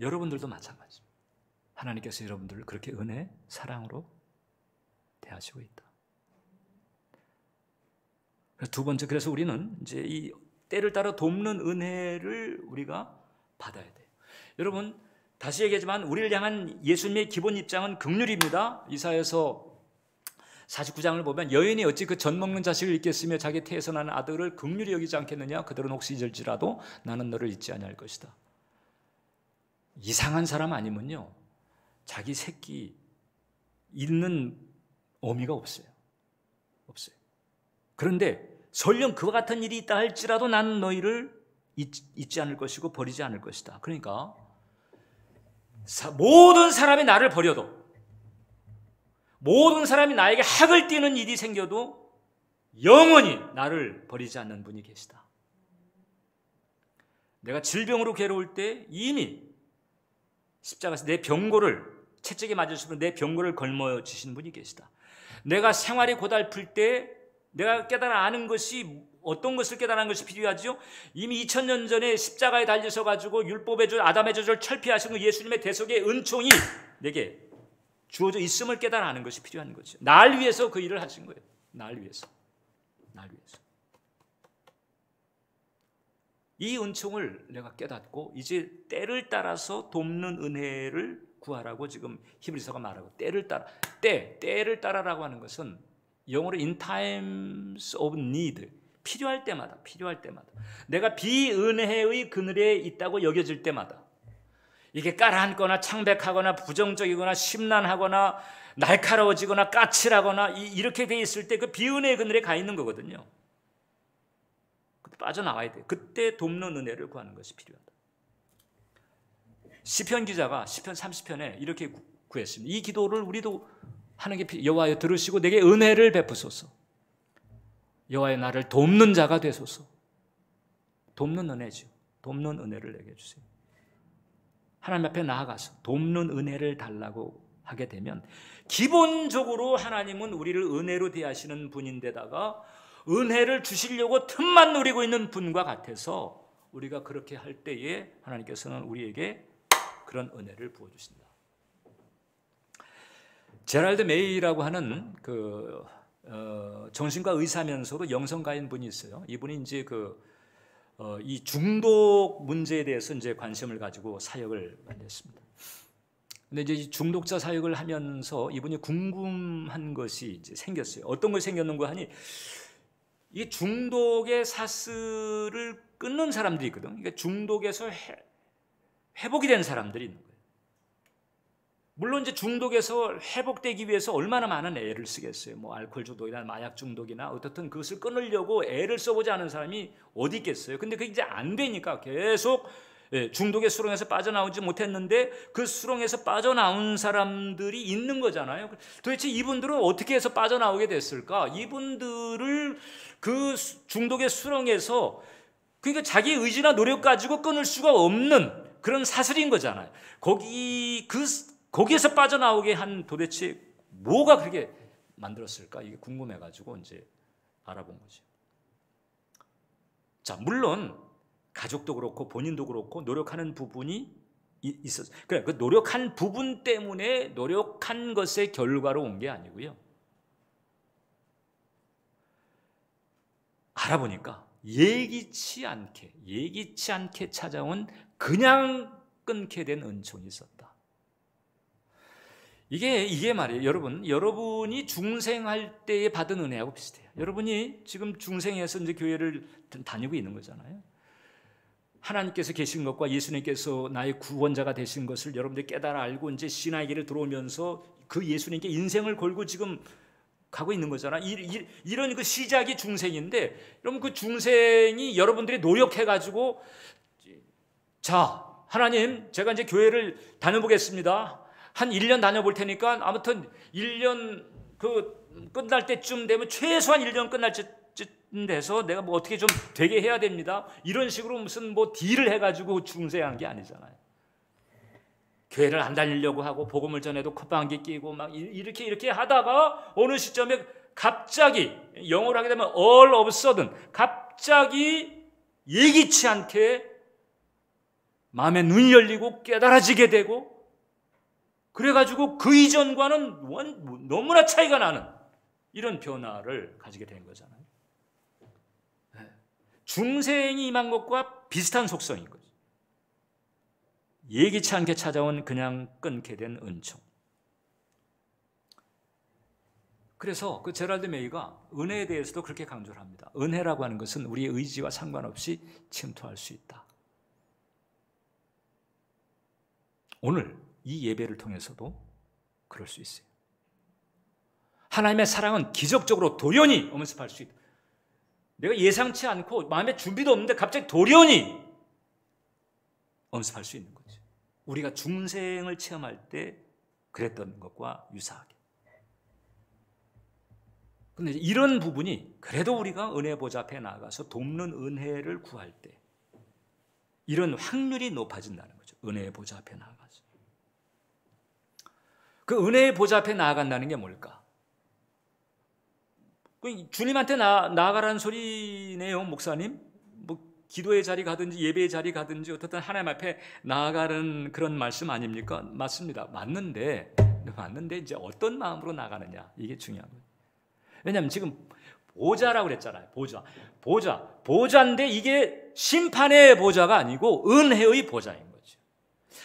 여러분들도 마찬가지입니다. 하나님께서 여러분들을 그렇게 은혜, 사랑으로 대하시고 있다. 두 번째, 그래서 우리는 이제 이 때를 따라 돕는 은혜를 우리가 받아야 돼요. 여러분, 다시 얘기하지만 우리를 향한 예수님의 기본 입장은 긍휼입니다. 이사야서 49장을 보면 여인이 어찌 그 젖 먹는 자식을 잊겠으며 자기 태에서 나는 아들을 긍휼히 여기지 않겠느냐? 그들은 혹시 잊을지라도 나는 너를 잊지 아니할 것이다. 이상한 사람 아니면요, 자기 새끼 잊는 어미가 없어요. 그런데 설령 그와 같은 일이 있다 할지라도 나는 너희를 잊지 않을 것이고 버리지 않을 것이다. 그러니까 모든 사람이 나를 버려도, 모든 사람이 나에게 학을 띠는 일이 생겨도 영원히 나를 버리지 않는 분이 계시다. 내가 질병으로 괴로울 때 이미 십자가에서 내 병고를, 채찍에 맞으시면 내 병고를 걸머쥐신 분이 계시다. 내가 생활이 고달플 때 내가 깨달아 아는 것이, 어떤 것을 깨달은 것이 필요하죠? 이미 2000년 전에 십자가에 달리셔가지고 율법의 줄, 아담의 저주를 철폐하신 그 예수님의 대속의 은총이 내게 주어져 있음을 깨달아 아는 것이 필요한 거죠. 날 위해서 그 일을 하신 거예요. 날 위해서. 이 은총을 내가 깨닫고 이제 때를 따라서 돕는 은혜를 구하라고 지금 히브리서가 말하고, 때를 따라라고 하는 것은 영어로 in times of need, 필요할 때마다 내가 비은혜의 그늘에 있다고 여겨질 때마다, 이게 까라앉거나 창백하거나 부정적이거나 심란하거나 날카로워지거나 까칠하거나 이렇게 돼 있을 때 그 비은혜의 그늘에 가 있는 거거든요. 그때 빠져나와야 돼요. 그때 돕는 은혜를 구하는 것이 필요하다. 시편 기자가 시편 30편에 이렇게 구했습니다. 이 기도를 우리도 하는 게, 여호와여 들으시고 내게 은혜를 베푸소서. 여호와여 나를 돕는 자가 되소서. 돕는 은혜죠. 돕는 은혜를 내게 주세요. 하나님 앞에 나아가서 돕는 은혜를 달라고 하게 되면 기본적으로 하나님은 우리를 은혜로 대하시는 분인데다가 은혜를 주시려고 틈만 노리고 있는 분과 같아서 우리가 그렇게 할 때에 하나님께서는 우리에게 그런 은혜를 부어주신다. 제랄드 메이라고 하는 정신과 의사면서도 영성가인 분이 있어요. 이분이 이제 이 중독 문제에 대해서 이제 관심을 가지고 사역을 많이 했습니다. 근데 이제 이 중독자 사역을 하면서 이분이 궁금한 것이 이제 생겼어요. 어떤 것이 생겼는가 하니 이 중독의 사슬을 끊는 사람들이 있거든. 그러니까 중독에서 회복이 된 사람들이 있는 거예요. 물론 이제 중독에서 회복되기 위해서 얼마나 많은 애를 쓰겠어요. 뭐 알코올 중독이나 마약 중독이나 어떻든 그것을 끊으려고 애를 써보지 않은 사람이 어디 있겠어요. 근데 그게 이제 안 되니까 계속 중독의 수렁에서 빠져나오지 못했는데 그 수렁에서 빠져나온 사람들이 있는 거잖아요. 도대체 이분들은 어떻게 해서 빠져나오게 됐을까? 이분들을 그 중독의 수렁에서 그러니까 자기 의지나 노력 가지고 끊을 수가 없는 그런 사슬인 거잖아요. 거기에서 빠져나오게 한 도대체 뭐가 그렇게 만들었을까? 이게 궁금해가지고 이제 알아본 거죠. 자, 물론 가족도 그렇고 본인도 그렇고 노력하는 부분이 있었어요. 그래, 그 노력한 부분 때문에 노력한 것의 결과로 온 게 아니고요. 알아보니까 예기치 않게 찾아온 그냥 끊게 된 은총이 있었다. 이게 말이에요. 여러분이 중생할 때에 받은 은혜하고 비슷해요. 여러분이 지금 중생에서 이제 교회를 다니고 있는 거잖아요. 하나님께서 계신 것과 예수님께서 나의 구원자가 되신 것을 여러분들이 깨달아 알고 이제 신앙의 길을 들어오면서 그 예수님께 인생을 걸고 지금 가고 있는 거잖아. 이런 그 시작이 중생인데, 여러분 그 중생이 여러분들이 노력해가지고 자, 하나님 제가 이제 교회를 다녀보겠습니다. 한 1년 다녀볼 테니까 아무튼 1년 끝날 때쯤 되면 최소한 1년 끝날 때쯤 돼서 내가 뭐 어떻게 좀 되게 해야 됩니다. 이런 식으로 무슨 뭐 딜을 해가지고 중생한 게 아니잖아요. 교회를 안 다니려고 하고 복음을 전해도 콧방귀 끼고 막 이렇게 하다가 어느 시점에 갑자기 영어로 하게 되면 all of a sudden 갑자기 예기치 않게 마음의 눈이 열리고 깨달아지게 되고 그래가지고 그 이전과는 너무나 차이가 나는 이런 변화를 가지게 된 거잖아요. 중생이 임한 것과 비슷한 속성인 거죠. 예기치 않게 찾아온 그냥 끊게 된 은총. 그래서 그 제랄드 메이가 은혜에 대해서도 그렇게 강조를 합니다. 은혜라고 하는 것은 우리의 의지와 상관없이 침투할 수 있다. 오늘 이 예배를 통해서도 그럴 수 있어요. 하나님의 사랑은 기적적으로 돌연히 엄습할 수 있다. 내가 예상치 않고 마음에 준비도 없는데 갑자기 돌연히 엄습할 수 있는 거죠. 우리가 중생을 체험할 때 그랬던 것과 유사하게. 그런데 이런 부분이 그래도 우리가 은혜 보좌 앞에 나가서 돕는 은혜를 구할 때 이런 확률이 높아진다는 거죠. 은혜의 보좌 앞에 나가서. 그 은혜의 보좌 앞에 나아간다는 게 뭘까? 주님한테 나아가라는 소리네요, 목사님. 뭐 기도의 자리 가든지 예배의 자리 가든지 어떻든 하나님 앞에 나아가는 그런 말씀 아닙니까? 맞습니다. 맞는데 이제 어떤 마음으로 나가느냐 이게 중요한 거예요. 왜냐하면 지금 보좌라고 그랬잖아요. 보좌인데 이게 심판의 보좌가 아니고 은혜의 보좌인 거죠.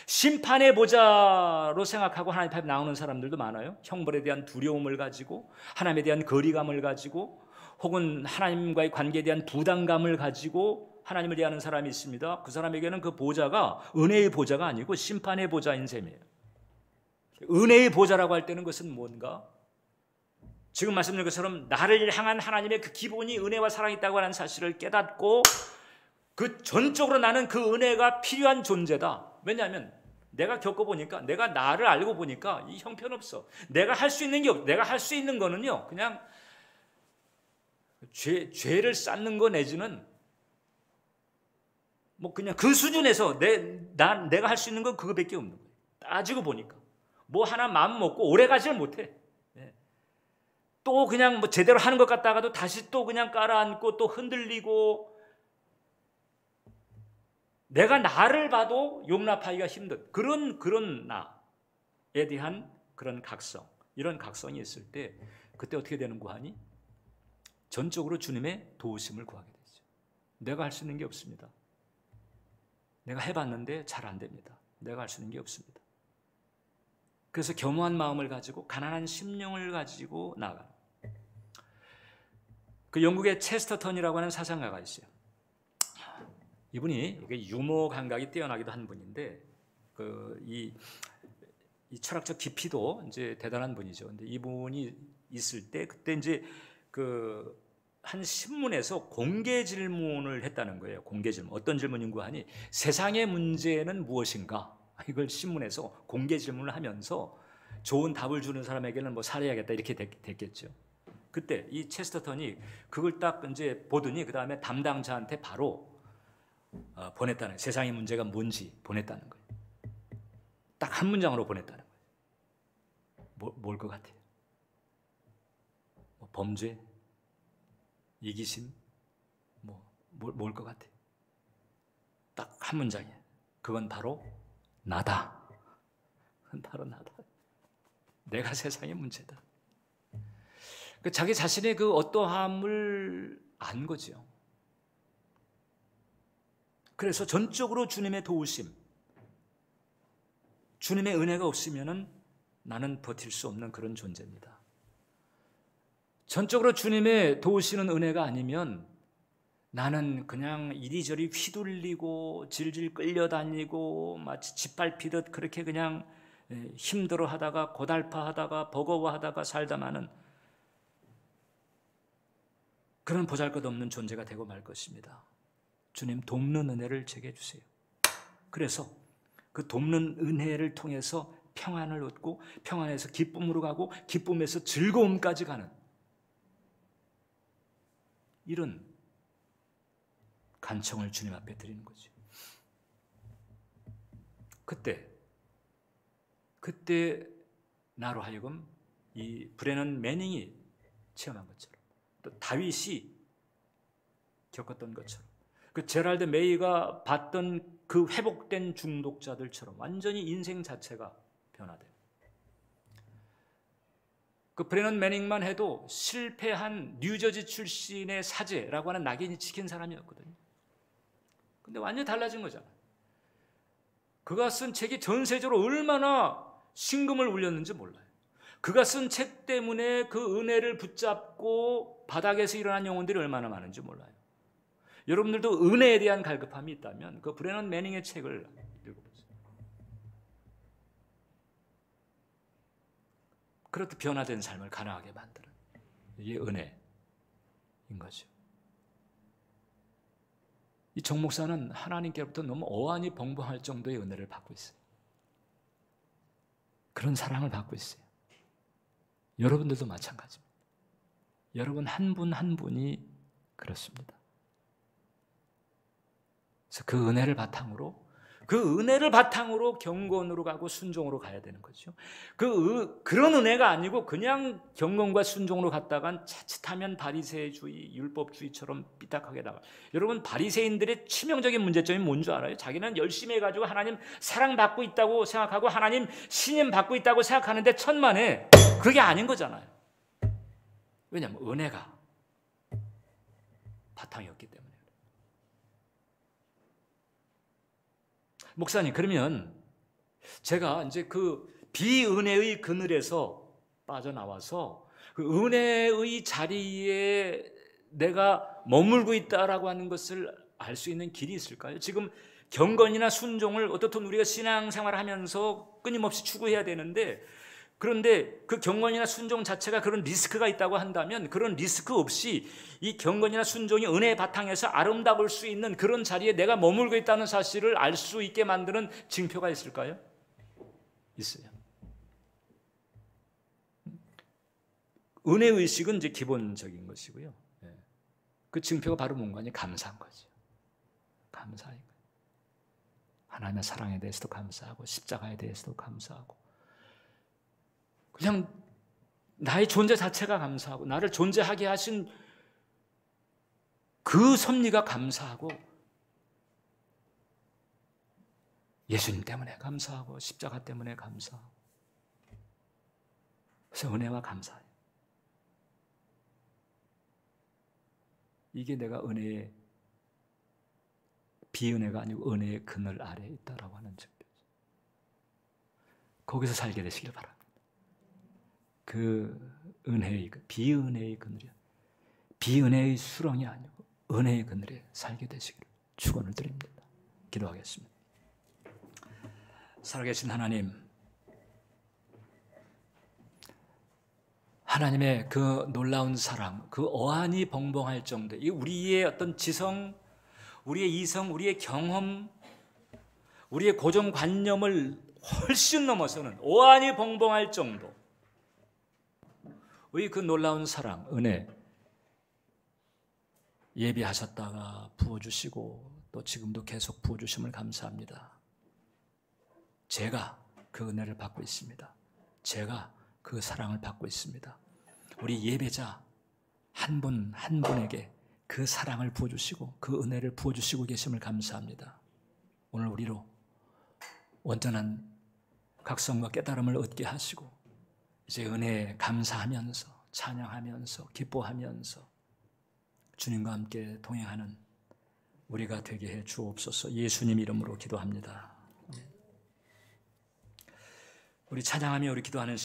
심판의 보좌로 생각하고 하나님 앞에 나오는 사람들도 많아요. 형벌에 대한 두려움을 가지고 하나님에 대한 거리감을 가지고 혹은 하나님과의 관계에 대한 부담감을 가지고 하나님을 대하는 사람이 있습니다. 그 사람에게는 그 보좌가 은혜의 보좌가 아니고 심판의 보좌인 셈이에요. 은혜의 보좌라고 할 때는 그것은 뭔가? 지금 말씀드린 것처럼 나를 향한 하나님의 그 기본이 은혜와 사랑이 있다고 하는 사실을 깨닫고 그 전적으로 나는 그 은혜가 필요한 존재다. 왜냐하면 내가 겪어보니까 내가 나를 알고 보니까 이 형편없어. 내가 할 수 있는 게 없어. 내가 할 수 있는 거는요 그냥 죄를 쌓는 거 내지는 뭐 그냥 그 수준에서 내가 할 수 있는 건 그거밖에 없는 거예요. 따지고 보니까 뭐 하나 마음 먹고 오래 가지를 못해. 또 그냥 뭐 제대로 하는 것 같다가도 다시 또 그냥 깔아앉고 또 흔들리고, 내가 나를 봐도 용납하기가 힘든 그런 나에 대한 그런 각성, 이런 각성이 있을 때 그때 어떻게 되는 거 하니? 전적으로 주님의 도우심을 구하게 되죠. 내가 할 수 있는 게 없습니다. 내가 해봤는데 잘 안 됩니다. 내가 할 수 있는 게 없습니다. 그래서 겸허한 마음을 가지고 가난한 심령을 가지고 나아가는, 그 영국의 체스터턴이라고 하는 사상가가 있어요. 이분이 유머 감각이 뛰어나기도 한 분인데 이 철학적 깊이도 이제 대단한 분이죠. 근데 이분이 있을 때 그때 이제 한 신문에서 공개 질문을 했다는 거예요. 공개 질문. 어떤 질문인가 하니 세상의 문제는 무엇인가? 이걸 신문에서 공개 질문을 하면서 좋은 답을 주는 사람에게는 뭐 살해야겠다 이렇게 됐겠죠. 그때 이 체스터턴이 그걸 딱 이제 보더니 그 다음에 담당자한테 바로 보냈다는 거예요. 세상의 문제가 뭔지 보냈다는 거예요. 딱 한 문장으로 보냈다는 거예요. 뭘 것 같아요? 뭐 범죄? 이기심? 뭘 것 같아요? 딱 한 문장이에요. 그건 바로 나다. 그건 바로 나다. 내가 세상의 문제다. 자기 자신의 그 어떠함을 안 거죠. 그래서 전적으로 주님의 도우심, 주님의 은혜가 없으면은 나는 버틸 수 없는 그런 존재입니다. 전적으로 주님의 도우시는 은혜가 아니면 나는 그냥 이리저리 휘둘리고 질질 끌려다니고 마치 짓밟히듯 그렇게 그냥 힘들어하다가 고달파하다가 버거워하다가 살다마는 그런 보잘것없는 존재가 되고 말 것입니다. 주님 돕는 은혜를 제게 주세요. 그래서 그 돕는 은혜를 통해서 평안을 얻고 평안에서 기쁨으로 가고 기쁨에서 즐거움까지 가는 이런 간청을 주님 앞에 드리는 거죠. 그때 나로 하여금 이 브레넌 매닝이 체험한 것처럼 또 다윗이 겪었던 것처럼 그 제랄드 메이가 봤던 그 회복된 중독자들처럼 완전히 인생 자체가 변화돼요. 그 브레넌 매닝만 해도 실패한 뉴저지 출신의 사제라고 하는 낙인이 찍힌 사람이었거든요. 근데 완전히 달라진 거잖아요. 그가 쓴 책이 전세적으로 얼마나 신금을 울렸는지 몰라요. 그가 쓴 책 때문에 그 은혜를 붙잡고 바닥에서 일어난 영혼들이 얼마나 많은지 몰라요. 여러분들도 은혜에 대한 갈급함이 있다면 그 브레넌 매닝의 책을 읽어보세요. 그렇게 변화된 삶을 가능하게 만드는 이게 은혜인 거죠. 이 정 목사는 하나님께로부터 너무 어안이 벙벙할 정도의 은혜를 받고 있어요. 그런 사랑을 받고 있어요. 여러분들도 마찬가지입니다. 여러분 한 분 한 분이 그렇습니다. 그래서 그 은혜를 바탕으로 경건으로 가고 순종으로 가야 되는 거죠. 그런 은혜가 아니고 그냥 경건과 순종으로 갔다간 자칫하면 바리새주의, 율법주의처럼 삐딱하게 나가. 여러분 바리새인들의 치명적인 문제점이 뭔 줄 알아요? 자기는 열심히 해가지고 하나님 사랑받고 있다고 생각하고 하나님 신임 받고 있다고 생각하는데 천만에 그게 아닌 거잖아요. 왜냐하면 은혜가 바탕이 없기 때문에. 목사님, 그러면 제가 이제 그 비은혜의 그늘에서 빠져나와서 그 은혜의 자리에 내가 머물고 있다라고 하는 것을 알 수 있는 길이 있을까요? 지금 경건이나 순종을 어떻든 우리가 신앙생활을 하면서 끊임없이 추구해야 되는데, 그런데 그 경건이나 순종 자체가 그런 리스크가 있다고 한다면 그런 리스크 없이 이 경건이나 순종이 은혜의 바탕에서 아름다울 수 있는 그런 자리에 내가 머물고 있다는 사실을 알 수 있게 만드는 징표가 있을까요? 있어요. 은혜의식은 이제 기본적인 것이고요. 그 징표가 바로 뭔가 하니 감사한 거죠. 감사한 거예요. 하나님의 사랑에 대해서도 감사하고 십자가에 대해서도 감사하고 그냥 나의 존재 자체가 감사하고 나를 존재하게 하신 그 섭리가 감사하고 예수님 때문에 감사하고 십자가 때문에 감사하고 그래서 은혜와 감사해요. 이게 내가 은혜의 비은혜가 아니고 은혜의 그늘 아래에 있다라고 하는 증거죠. 거기서 살게 되시길 바랍니다. 그 은혜의 비은혜의 그늘이야. 비은혜의 수렁이 아니고 은혜의 그늘에 살게 되시기를 축원을 드립니다. 기도하겠습니다. 살아계신 하나님, 하나님의 그 놀라운 사랑, 그 어안이 벙벙할 정도, 이 우리의 어떤 지성, 우리의 이성, 우리의 경험, 우리의 고정관념을 훨씬 넘어서는 어안이 벙벙할 정도의 그 놀라운 사랑, 은혜 예비하셨다가 부어주시고 또 지금도 계속 부어주심을 감사합니다. 제가 그 은혜를 받고 있습니다. 제가 그 사랑을 받고 있습니다. 우리 예배자 한 분 한 분에게 그 사랑을 부어주시고 그 은혜를 부어주시고 계심을 감사합니다. 오늘 우리로 온전한 각성과 깨달음을 얻게 하시고 이제 은혜에 감사하면서 찬양하면서 기뻐하면서 주님과 함께 동행하는 우리가 되게 해 주옵소서. 예수님 이름으로 기도합니다. 우리 찬양하며 우리 기도하는